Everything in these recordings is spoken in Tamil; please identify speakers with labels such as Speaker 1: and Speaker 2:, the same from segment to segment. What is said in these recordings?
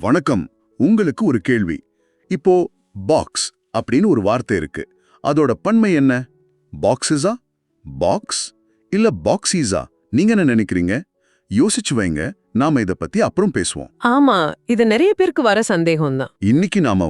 Speaker 1: வணக்கம். உங்களுக்கு ஒரு கேள்வி. இப்போ பாக்ஸ் அப்படின்னு ஒரு வார்த்தை இருக்கு. அதோட பன்மை என்ன? பாக்ஸிஸா, பாக்ஸ் இல்ல பாக்ஸீஸா? நீங்க என்ன நினைக்கிறீங்க? யோசிச்சு வைங்க. நாம இத பத்தி அப்புறம் பேசுவோம்.
Speaker 2: ஆமா, இது நிறைய பேருக்கு வர சந்தேகம்தான்.
Speaker 1: இன்னைக்கு நாம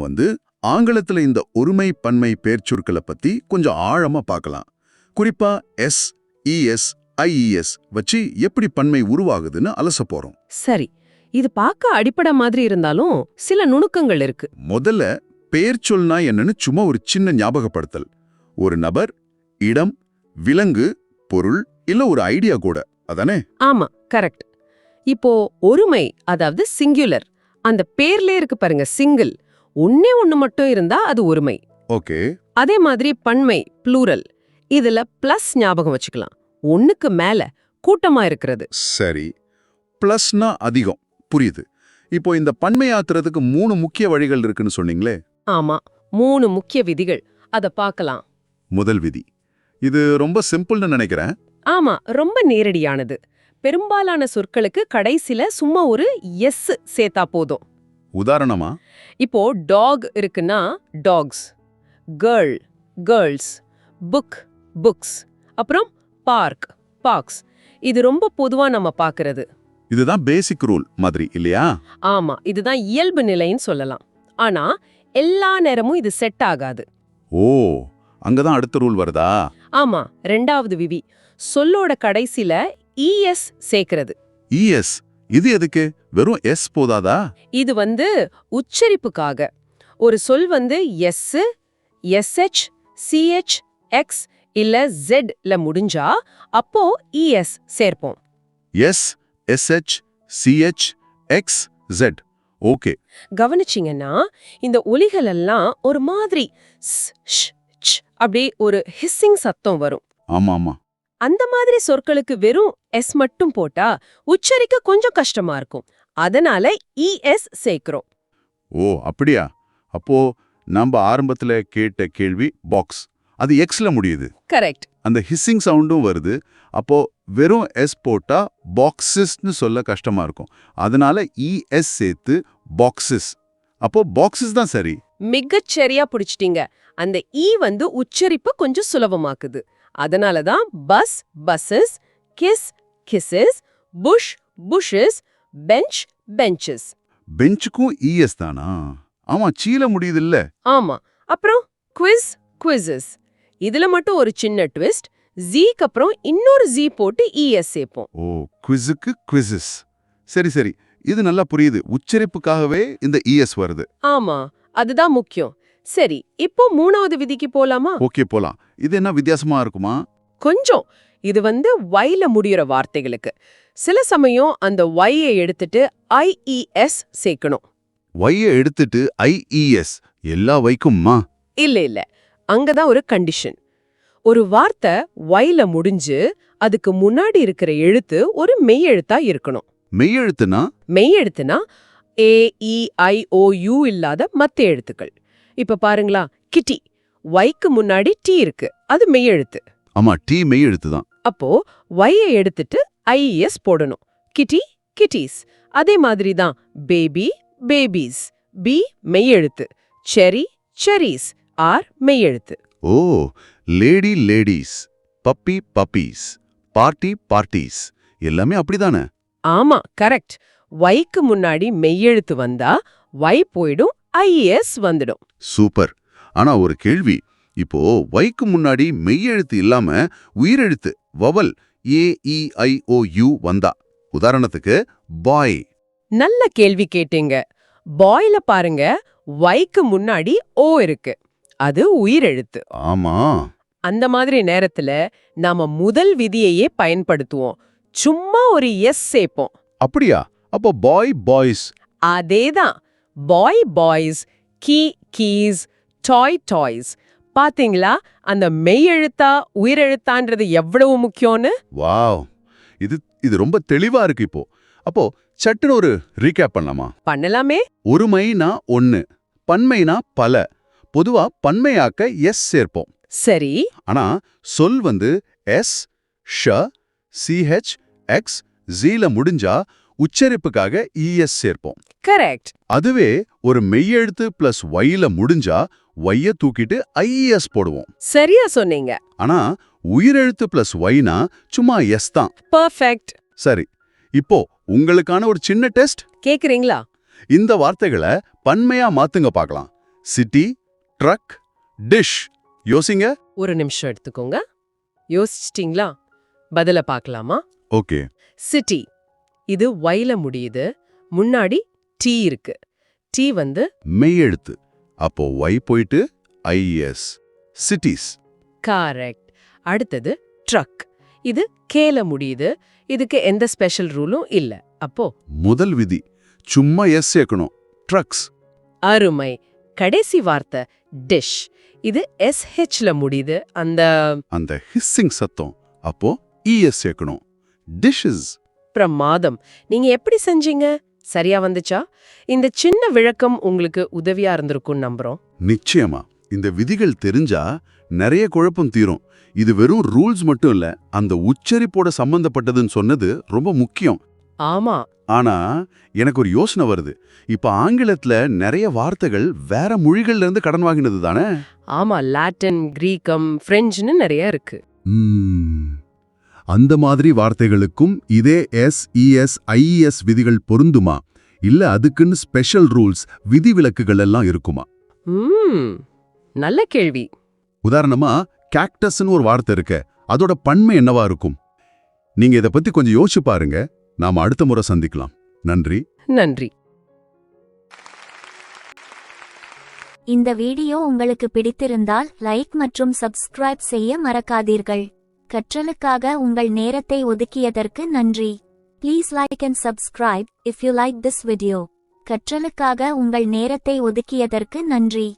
Speaker 1: ஆங்கிலத்துல இந்த ஒருமை பன்மை பெயர்ச்சொற்களை பத்தி கொஞ்சம் ஆழமா பார்க்கலாம். குறிப்பா எஸ், இஎஸ், ஐஇஎஸ் வச்சு எப்படி பன்மை உருவாகுதுன்னு அலச போறோம்.
Speaker 2: சரி, இது பார்க்க அடிப்படை மாதிரி இருந்தாலும் சில நுணுக்கங்கள் இருக்கு.
Speaker 1: முதல்ல பெயர்ச்சொல்னா என்னன்னு சும்மா ஒரு சின்ன ஞாபகப்படுத்தல். ஒரு நபர், இடம், விலங்கு, பொருள் இல்ல ஒரு ஐடியா கூட, அதானே?
Speaker 2: ஆமா, கரெக்ட். இப்போ ஒருமை, அதாவது சிங்குலர், அந்த பேர்லே இருக்கு பாருங்க, சிங்கிள். ஒண்ணே ஒண்ணு மட்டும் இருந்தா அது ஒருமை.
Speaker 1: ஓகே.
Speaker 2: அதே மாதிரி பன்மை, ப்ளூரல். இதுல பிளஸ் ஞாபகம் வச்சுக்கலாம். ஒண்ணுக்கு மேல கூட்டமா இருக்கிறது.
Speaker 1: சரி, பிளஸ்னா அதிகம், புரியுது. இப்போ இந்த பன்மை ஆத்துறதுக்கு 3 முக்கிய வழிகள் இருக்குன்னு சொன்னீங்களே.
Speaker 2: ஆமா, 3 முக்கிய விதிகள். அத பார்க்கலாம்.
Speaker 1: முதல் விதி, இது ரொம்ப சிம்பிள்னு நினைக்கிறேன்.
Speaker 2: ஆமா, ரொம்ப நேரடியானது. பெரும்பாலான சொற்களுக்கு கடைசில சும்மா ஒரு எஸ் சேர்த்தா போதும்.
Speaker 1: உதாரணமா?
Speaker 2: இப்போ டாக் இருக்குன்னா dogs, girl, girls, book, books, அப்புறம் பார்க், பார்க்ஸ். இது ரொம்ப பொதுவா நம்ம பார்க்கிறது.
Speaker 1: இதுதான் பேசிக் ரூல் மாதிரி இல்லையா?
Speaker 2: ஆமா, இதுதான் இயல்பு நிலைன்னு சொல்லலாம். ஆனா எல்லா நேரமும் இது செட் ஆகாது.
Speaker 1: ஓ, அங்கதான் அடுத்த ரூல் வருதா?
Speaker 2: ஆமா, ரெண்டாவது விதி, சொல்லோட கடைசில இஎஸ் சேர்க்கிறது.
Speaker 1: இஎஸ், இது எதுக்கு? வெறும் எஸ் போதாதா?
Speaker 2: இது உச்சரிப்புக்காக. ஒரு சொல் எஸ், எஸ்ஹெச், சிஹெச், எக்ஸ் இல்ல ஜெட்ல முடிஞ்சா அப்போ இஎஸ் சேர்ப்போம்.
Speaker 1: S, S H, C H, X, Z. Okay.
Speaker 2: கவனிச்சிங்கன்னா இந்த ஒலிகள் எல்லாம் ஒரு மாதிரி ஸ், ஷ், ச் அப்படியே ஒரு ஹிஸ்ஸிங் சத்தம் வரும்.
Speaker 1: ஆமா ஆமா.
Speaker 2: அந்த மாதிரி சொற்களுக்கு வெறும் எஸ் மட்டும் போட்டா உச்சரிக்க கொஞ்சம் கஷ்டமா இருக்கும். அதனால இஎஸ் சேர்க்கிறோம்.
Speaker 1: ஓ, அப்படியா? அப்போ நம்ம ஆரம்பத்துல கேட்ட கேள்வி பாக்ஸ், அது எக்ஸ்ல முடியுது.
Speaker 2: கரெக்ட்.
Speaker 1: அந்த ஹிஸ்ஸிங் சவுண்டும் வருது. அப்போ வெறும் எஸ் போட்டா பாக்ஸஸ்னு சொல்ல கஷ்டமா இருக்கும். அதனால இஎஸ் சேர்த்து பாக்ஸஸ். அப்போ பாக்ஸஸ் தான் சரி.
Speaker 2: மிகச் சரியா புடிச்சிட்டீங்க. அந்த இ உச்சரிப்பு கொஞ்சம் சுலபமாக்குது. அதனால தான் bus, buses, kiss, kisses, push, pushes, bench, benches.
Speaker 1: பெஞ்சுக்கும் இஎஸ் தானா? ஆமா, சீல முடியுது இல்ல?
Speaker 2: ஆமா. அப்புறம் குவிஸ், குவிஸஸ். இதுல மட்டும் ஒரு சின்ன ட்விஸ்ட். ஜீக்கு அப்புறம் இன்னொரு ஜி போட்டு இஎஸ் சேர்ப்போம்.
Speaker 1: ஓ, குவிஸுக்கு குவிஸஸ். சரி சரி, இது நல்லா புரியுது. உச்சரிப்புக்காகவே இந்த இஎஸ் வருது.
Speaker 2: ஆமா, அதுதான் முக்கியம். சரி, இப்போ 3வது விதிக்கு போலாமா?
Speaker 1: ஓகே, போலாம். இது என்ன வித்தியாசமா இருக்குமா?
Speaker 2: கொஞ்சம். இது வைல முடியுற வார்த்தைகளுக்கு சில சமயம் அந்த ஒய்யை எடுத்துட்டு ஐஇஎஸ் சேர்க்கணும்.
Speaker 1: ஒய்யை எடுத்துட்டு ஐஇஎஸ் எல்லா வைக்கும்மா?
Speaker 2: இல்ல இல்ல, அங்கதான் ஒரு கண்டிஷன். ஒரு வார்த்தை ஒய்ல முடிஞ்சு அதுக்கு முன்னாடி இருக்கிற எழுத்து ஒரு மெய்யெழுத்தா இருக்கணும்.
Speaker 1: மெய்யெழுத்துனா?
Speaker 2: மெய்யெழுத்துனா AEIOU இல்லாத மத்த எழுத்துக்கள். இப்ப பாருங்களா, கிட்டி, ஒய்க்கு முன்னாடி டி இருக்கு, அது மெய்யெழுத்து.
Speaker 1: ஆமா, டி மெய்யெழுத்து தான்.
Speaker 2: அப்போ ஒய்யை எடுத்துட்டு ஐஇஎஸ் போடணும். கிட்டி, கிட்டீஸ். அதே மாதிரி தான் பேபி, பேபீஸ். பி மெய்யெழுத்து. செரி, செரீஸ். ஆர் மெய்யெழுத்து.
Speaker 1: ஓ, lady ladies, puppy puppies, party parties, எல்லாமே அப்படிதானே?
Speaker 2: ஆமா, கரெக்ட். ஒய்க்கு முன்னாடி மெய்யெழுத்து வந்தா ஒய் போயிடும், ஐஇஎஸ் வந்துடும்.
Speaker 1: சூப்பர். ஆனா ஒரு கேள்வி. இப்போ ஒய்க்கு முன்னாடி மெய்யெழுத்து இல்லாம உயிரெழுத்து வவல் AEIOU வந்தா, உதாரணத்துக்கு பாய்.
Speaker 2: நல்ல கேள்வி கேட்டீங்க. பாய்ல பாருங்க, ஒய்க்கு முன்னாடி ஓ இருக்கு, அது உயிரெழுத்து.
Speaker 1: ஆமா.
Speaker 2: அந்த மாதிரி நேரத்துல நாம முதல் விதியையே பயன்படுத்துவோம். சும்மா ஒரு எஸ் சேர்ப்போம்.
Speaker 1: அப்படியா? அப்போ பாய் பாய்ஸ்.
Speaker 2: அதேதான். பாய் பாய்ஸ், கீ கீஸ், டாய் டாய்ஸ். பாத்தீங்களா அந்த மெய்யெழுத்தா உயிரெழுத்தான்றது எவ்வளவு முக்கியம்னு?
Speaker 1: வாவ், இது ரொம்ப தெளிவா இருக்கு இப்போ. அப்போ சட்டுன்னு ஒரு ரீகேப் பண்ணலாமா?
Speaker 2: பண்ணலாமே.
Speaker 1: ஒருமைனா ஒன்னு, பன்மைனா பல. பொதுவா பன்மையாக்க எஸ் சேர்ப்போம்.
Speaker 2: சரி.
Speaker 1: ஆனா சொல் எஸ், ஷ, சிஹெச், எக்ஸ், ஜீல முடிஞ்சா உச்சரிப்புக்காக இஎஸ் சேர்ப்போம்.
Speaker 2: கரெக்ட்.
Speaker 1: அதுவே ஒரு மெய்யெழுத்து பிளஸ் ஒய்ல முடிஞ்சா ஒய்ய தூக்கிட்டு ஐஎஸ் போடுவோம்.
Speaker 2: சரியா சொன்னீங்க.
Speaker 1: ஆனா உயிரெழுத்து பிளஸ் ஒய்னா சும்மா எஸ் தான்.
Speaker 2: பெர்ஃபெக்ட்.
Speaker 1: சரி, இப்போ உங்களுக்கான ஒரு சின்ன டெஸ்ட்.
Speaker 2: கேக்குறீங்களா?
Speaker 1: இந்த வார்த்தைகளை பன்மையா மாத்துங்க பார்க்கலாம். City, truck, dish. யோசிங்க.
Speaker 2: ஒரு நிமிஷம் எடுத்துக்கோங்க. யோசிச்சிட்டீங்களா? பதில பார்க்கலாமா?
Speaker 1: ஓகே.
Speaker 2: சிட்டி, இது ஒய்ல முடியுது, முன்னாடி டி இருக்கு. டி வந்து
Speaker 1: மெய்யெழுத்து, அப்போ ஒய் போயிட்டு ஐஎஸ். சிட்டிஸ்.
Speaker 2: கரெக்ட். அடுத்தது ட்ரக், இது கேல முடியுது, இதுக்கு எந்த ஸ்பெஷல் ரூலும் இல்ல. அப்போ
Speaker 1: முதல் விதி, சும்மா எஸ் சேர்க்கணும். ட்ரக்ஸ்.
Speaker 2: அருமை. கடைசி வார்த்தை டிஷ், இது SHல முடியுது,
Speaker 1: அந்த ஹிஸ்ஸிங் சத்தம், அப்போ இஎஸ் சேர்க்கணும். டிஷ்ஷஸ்.
Speaker 2: பிரமாதம். நீங்க எப்படி செஞ்சீங்க? சரியா வந்துச்சா? இந்த சின்ன விளக்கம் உங்களுக்கு உதவியா இருந்திருக்கும் நம்புறோம்.
Speaker 1: நிச்சயமா. இந்த விதிகள் தெரிஞ்சா நிறைய குழப்பம் தீரும். இது வெறும் ரூல்ஸ் மட்டும் இல்ல, அந்த உச்சரிப்போட சம்பந்தப்பட்டதுன்னு சொன்னது ரொம்ப முக்கியம்.
Speaker 2: ஆமா.
Speaker 1: ஆனா எனக்கு ஒரு யோசனை வருது. இப்ப ஆங்கிலத்துல நிறைய வார்த்தைகள் வேற மொழிகள்ல இருந்து கடன் வாங்கினது தானே?
Speaker 2: ஆமா, லாட்டின், கிரீக்கம், பிரெஞ்சுன்னு நிறைய இருக்கு.
Speaker 1: அந்த மாதிரி வார்த்தைகளுக்கும் இதே எஸ் ஐஎஸ் விதிகள் பொருந்துமா? இல்ல அதுக்குன்னு ஸ்பெஷல் ரூல்ஸ், விதிவிலக்குகள் எல்லாம் இருக்குமா?
Speaker 2: நல்ல கேள்வி.
Speaker 1: உதாரணமா கேக்டஸ்னு ஒரு வார்த்தை இருக்கு, அதோட பன்மை என்னவா இருக்கும்? நீங்க இத பத்தி கொஞ்சம் யோசிச்சு பாருங்க. நாம அடுத்த முறை சந்திக்கலாம். நன்றி.
Speaker 2: நன்றி.
Speaker 3: இந்த வீடியோ உங்களுக்கு பிடித்திருந்தால் லைக் மற்றும் சப்ஸ்கிரைப் செய்ய மறக்காதீர்கள். கற்றலுக்காக உங்கள் நேரத்தை ஒதுக்கியதற்கு நன்றி. Please like and subscribe if you like this video. கற்றலுக்காக உங்கள் நேரத்தை ஒதுக்கியதற்கு நன்றி.